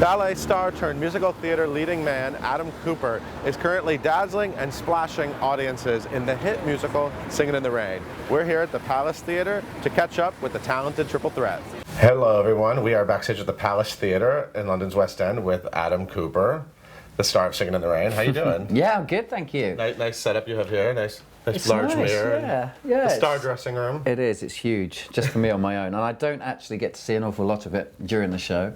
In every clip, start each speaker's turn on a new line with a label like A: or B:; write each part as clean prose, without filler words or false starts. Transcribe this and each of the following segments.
A: Ballet star turned musical theater leading man Adam Cooper is currently dazzling and splashing audiences in the hit musical Singin' in the Rain. We're here at the Palace Theatre to catch up with the talented triple threat. Hello everyone, we are backstage at the Palace Theatre in London's West End with Adam Cooper, the star of Singin' in the Rain. How you doing?
B: Yeah, I'm good, thank you.
A: Nice setup you have here, nice large mirror.
B: Yeah.
A: The star dressing room.
B: It is, it's huge, just for me on my own. And I don't actually get to see an awful lot of it during the show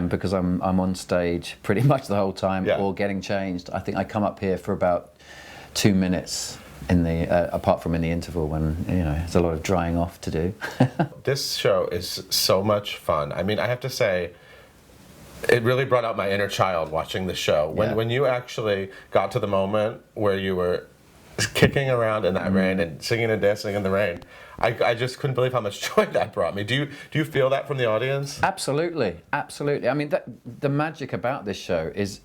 B: because I'm on stage pretty much the whole time or getting changed. I think I come up here for about 2 minutes in the apart from in the interval when there's a lot of drying off to do.
A: This show is so much fun. I mean, I have to say, it really brought out my inner child watching the show. When you actually got to the moment where you were kicking around in that rain and singing and dancing in the rain, I just couldn't believe how much joy that brought me. Do you feel that from the audience?
B: Absolutely. I mean, the magic about this show is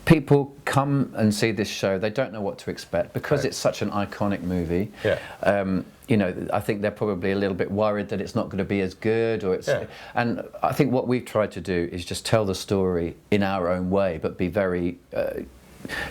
B: people come and see this show, they don't know what to expect because it's such an iconic movie. I think they're probably a little bit worried that it's not going to be as good, and I think what we've tried to do is just tell the story in our own way, but be very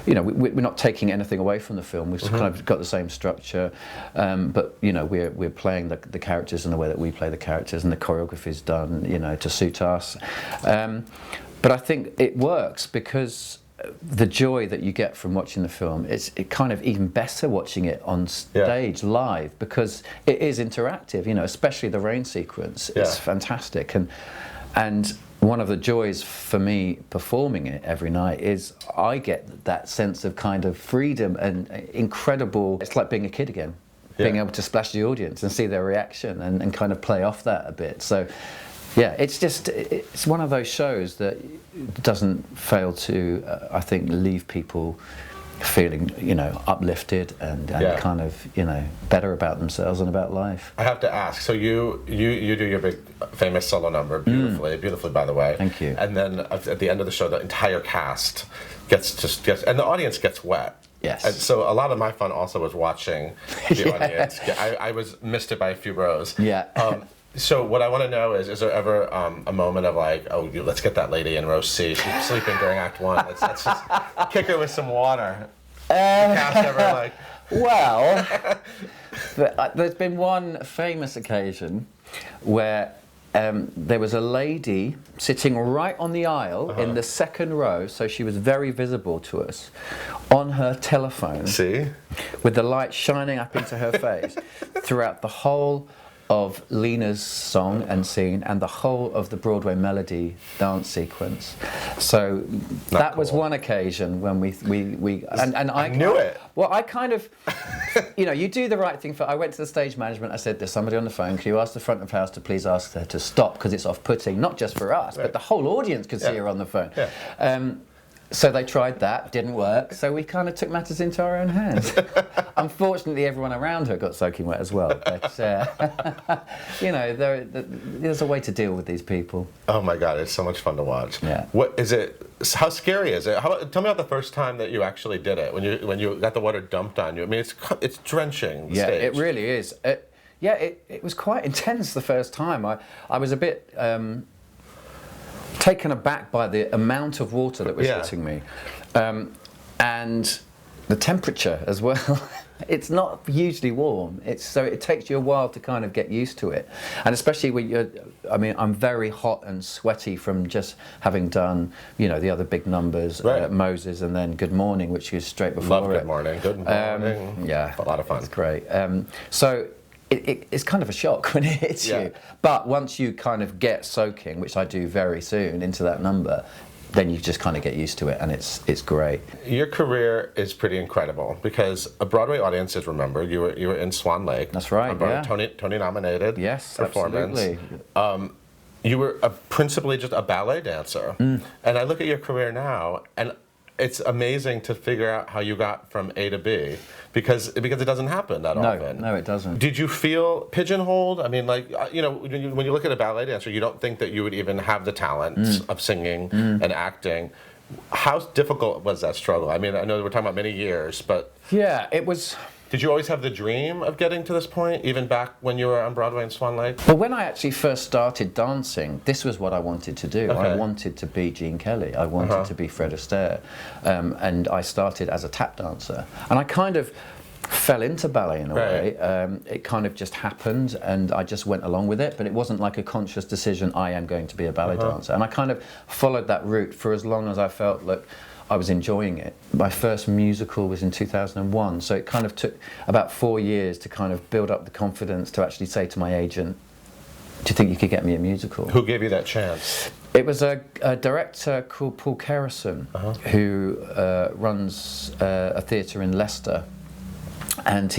B: we're not taking anything away from the film. We've kind of got the same structure, but we're playing the characters in the way that we play the characters, and the choreography is done to suit us. But I think it works because the joy that you get from watching the film, it kind of even better watching it on stage live because it is interactive. Especially the rain sequence. It's fantastic, and one of the joys for me performing it every night is I get that sense of kind of freedom and incredible. It's like being a kid again, being able to splash the audience and see their reaction and kind of play off that a bit. So yeah, it's one of those shows that doesn't fail to, I think, leave people feeling, uplifted and kind of, better about themselves and about life.
A: I have to ask, so you do your big famous solo number beautifully by the way.
B: Thank you.
A: And then at the end of the show, the entire cast gets and the audience gets wet.
B: Yes.
A: And so a lot of my fun also was watching the audience. I was missed it by a few rows.
B: Yeah.
A: So what I want to know is there ever a moment of like, let's get that lady in row C. She's sleeping during Act 1. Let's just kick her with some water. The cast ever like...
B: Well, there's been one famous occasion where there was a lady sitting right on the aisle in the second row, so she was very visible to us, on her telephone.
A: See?
B: With the light shining up into her face throughout the whole of Lena's song and scene and the whole of the Broadway melody dance sequence. So that was one occasion when we I
A: knew it.
B: Well, I kind of, you do the right thing. I went to the stage management. I said, "There's somebody on the phone. Can you ask the front of house to please ask her to stop because it's off-putting, not just for us, but the whole audience could see her on the phone." Yeah. So they tried that, didn't work, so we kind of took matters into our own hands. Unfortunately, everyone around her got soaking wet as well, but there's a way to deal with these people.
A: Oh my God, it's so much fun to watch.
B: Yeah.
A: What is it? How scary is it? Tell me about the first time that you actually did it, when you got the water dumped on you. I mean, it's drenching the stage.
B: It really is. It was quite intense the first time. I was a bit... taken aback by the amount of water that was hitting me, and the temperature as well. It's not hugely warm. So it takes you a while to kind of get used to it, and especially when I'm very hot and sweaty from just having done the other big numbers, Moses, and then Good Morning, which is straight before
A: Love Good Morning. Good Morning.
B: Yeah,
A: a lot of fun.
B: It's great. So. It's kind of a shock when it hits you, but once you kind of get soaking, which I do very soon, into that number, then you just kind of get used to it, and it's great.
A: Your career is pretty incredible because a Broadway audience is remembered. You were in Swan Lake.
B: That's right.
A: Tony nominated.
B: Yes,
A: performance.
B: absolutely.
A: You were principally just a ballet dancer, and I look at your career now, and it's amazing to figure out how you got from A to B because it doesn't happen that often.
B: No, it doesn't.
A: Did you feel pigeonholed? I mean, like, when you look at a ballet dancer, you don't think that you would even have the talent of singing and acting. How difficult was that struggle? I mean, I know we're talking about many years, but...
B: Yeah, it was...
A: Did you always have the dream of getting to this point, even back when you were on Broadway in Swan Lake?
B: Well, when I actually first started dancing, this was what I wanted to do.
A: Okay.
B: I wanted to be Gene Kelly. I wanted to be Fred Astaire. And I started as a tap dancer. And I kind of fell into ballet in a way. It kind of just happened, and I just went along with it, but it wasn't like a conscious decision, I am going to be a ballet dancer. And I kind of followed that route for as long as I felt like I was enjoying it. My first musical was in 2001, so it kind of took about 4 years to kind of build up the confidence to actually say to my agent, do you think you could get me a musical?
A: Who gave you that chance?
B: It was a director called Paul Kerrison, who runs a theatre in Leicester. And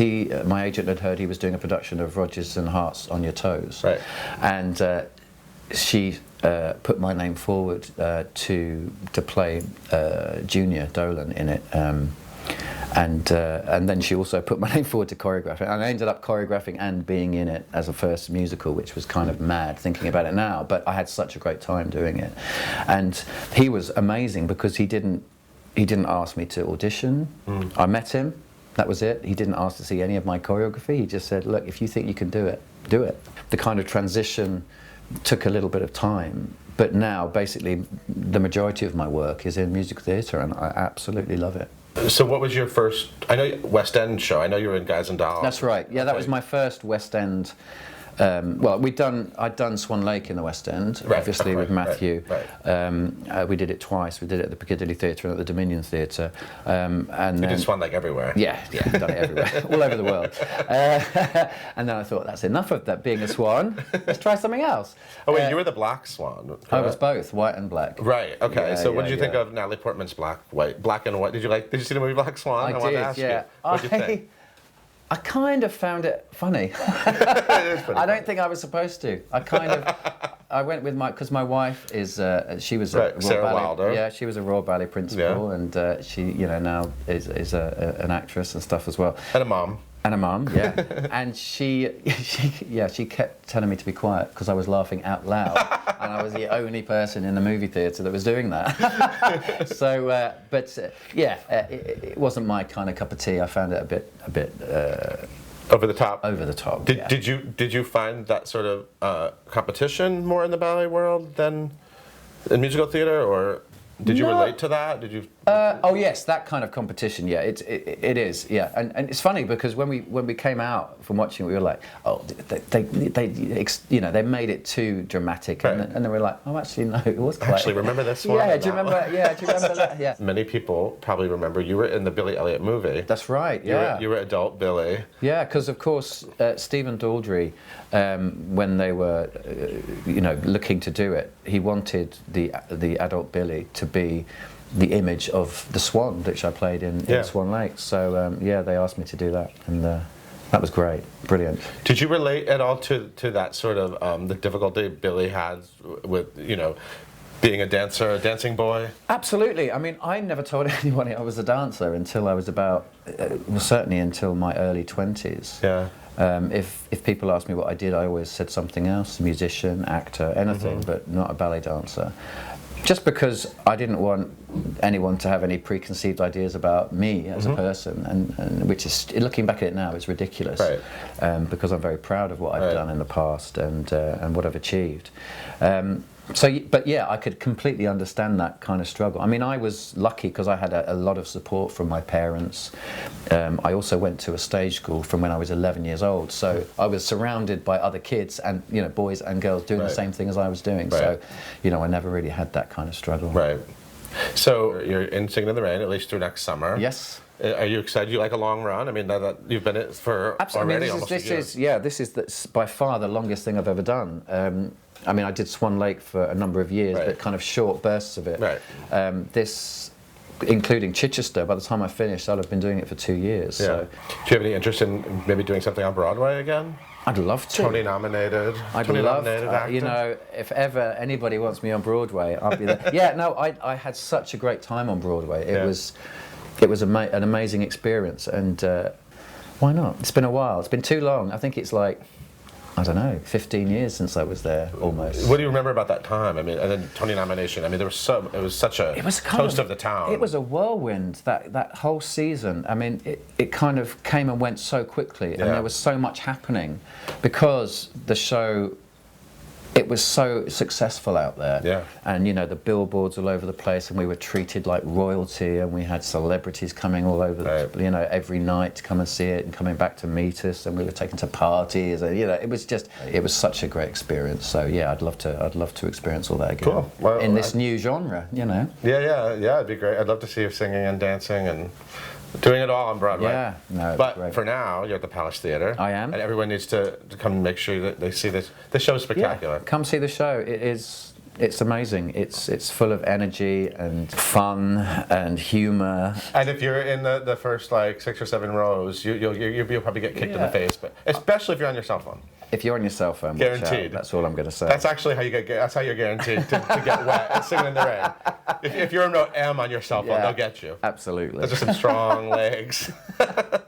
B: my agent had heard he was doing a production of Rodgers and Hart's On Your Toes. Right. And she put my name forward to play Junior Dolan in it. And then she also put my name forward to choreograph it. And I ended up choreographing and being in it as a first musical, which was kind of mad thinking about it now. But I had such a great time doing it. And he was amazing because he didn't ask me to audition. I met him. That was it. He didn't ask to see any of my choreography. He just said, look, if you think you can do it, do it. The kind of transition took a little bit of time, but now basically the majority of my work is in musical theatre, and I absolutely love it.
A: So what was your first, I know, West End show? I know you were in Guys and Dolls.
B: That's right. Yeah, that was my first West End. Well, I'd done Swan Lake in the West End, obviously with Matthew. We did it twice. We did it at the Piccadilly Theatre and at the Dominion Theatre. And
A: you did Swan Lake everywhere.
B: Yeah, we've done it everywhere, all over the world. And then I thought, that's enough of that being a swan. Let's try something else.
A: Oh wait, you were the Black Swan. Correct?
B: I was both, white and black.
A: Right. Okay.
B: Yeah,
A: so what did you think of Natalie Portman's Black and White? Did you see the movie Black Swan?
B: I
A: wanted
B: did.
A: to ask
B: Yeah.
A: you. What did you think?
B: I kind of found it funny. I don't think I was supposed to. I went with because my wife is, she was a
A: Sarah
B: Royal Ballet,
A: Wilder.
B: Yeah, she was a Royal Ballet principal, and she, now is an actress and stuff as well.
A: And a mom.
B: And a mum, yeah. And she kept telling me to be quiet because I was laughing out loud, and I was the only person in the movie theatre that was doing that. So, it wasn't my kind of cup of tea. I found it a bit
A: over the top.
B: Over the top.
A: Did you find that sort of competition more in the ballet world than in musical theatre, or did you relate to that? Did you?
B: Oh yes, that kind of competition. Yeah, it is. Yeah, and it's funny because when we came out from watching, we were like, oh, they made it too dramatic, and then we were like, oh, actually no, it was quite.
A: Actually, remember this one?
B: Yeah, do you remember? Yeah, do you remember that? Yeah.
A: Many people probably remember you were in the Billy Elliot movie.
B: That's right. Yeah.
A: You were adult Billy.
B: Yeah, because of course Stephen Daldry, when they were, looking to do it, he wanted the adult Billy to be the image of the Swan, which I played in Swan Lake. So they asked me to do that, and that was great, brilliant.
A: Did you relate at all to that sort of the difficulty Billy had with being a dancing boy?
B: Absolutely. I mean, I never told anybody I was a dancer until I was about, certainly until my early 20s. Yeah. If people asked me what I did, I always said something else: musician, actor, anything, but not a ballet dancer. Just because I didn't want anyone to have any preconceived ideas about me as a person, and which is, looking back at it now, is ridiculous. Right. Because I'm very proud of what I've done in the past and what I've achieved. But yeah, I could completely understand that kind of struggle. I mean, I was lucky because I had a lot of support from my parents. I also went to a stage school from when I was 11 years old, so I was surrounded by other kids and boys and girls doing the same thing as I was doing. So, I never really had that kind of struggle. Right.
A: So you're in Singin' in the Rain at least through next summer.
B: Yes.
A: Are you excited? You like a long run? I mean, that you've been in it for already almost a year.
B: This is by far the longest thing I've ever done. I mean, I did Swan Lake for a number of years, but kind of short bursts of it. Right. This, including Chichester, by the time I finished, I'd have been doing it for 2 years. Yeah. So.
A: Do you have any interest in maybe doing something on Broadway again?
B: I'd love to.
A: Tony nominated.
B: I'd love to. If ever anybody wants me on Broadway, I'll be there. Yeah, no, I had such a great time on Broadway. It was an amazing experience, and why not? It's been a while. It's been too long. I think it's like I don't know, 15 years since I was there, almost.
A: What do you remember about that time? I mean, and then Tony nomination. I mean, it was such a toast of the town.
B: It was a whirlwind, that whole season. I mean, it kind of came and went so quickly, and there was so much happening because the show, it was so successful out there.
A: Yeah.
B: And, you know, the billboards all over the place, and we were treated like royalty, and we had celebrities coming all over, you know, every night to come and see it and coming back to meet us, and we were taken to parties, and, you know, it was such a great experience. So, yeah, I'd love to experience all that again.
A: Cool. Well,
B: in this new genre, you know.
A: Yeah, it'd be great. I'd love to see you singing and dancing and doing it all on Broadway.
B: Yeah, no,
A: but
B: great.
A: For now, you're at the Palace Theatre.
B: I am.
A: And everyone needs to come and make sure that they see this. This show's spectacular.
B: Yeah, come see the show. It's amazing. It's full of energy and fun and humour.
A: And if you're in the first like 6 or 7 rows, you'll probably get kicked in the face. But especially if you're on your cell phone.
B: If you're on your cell phone,
A: guaranteed.
B: That's all I'm going to say.
A: That's actually how that's how you're guaranteed to get wet and Singing in the Rain. If you're no M on your cell phone, they'll get you.
B: Absolutely.
A: Those are some strong legs.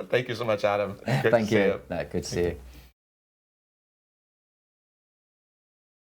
A: Thank you so much, Adam. Great
B: Thank
A: to see
B: you. No, good to see you.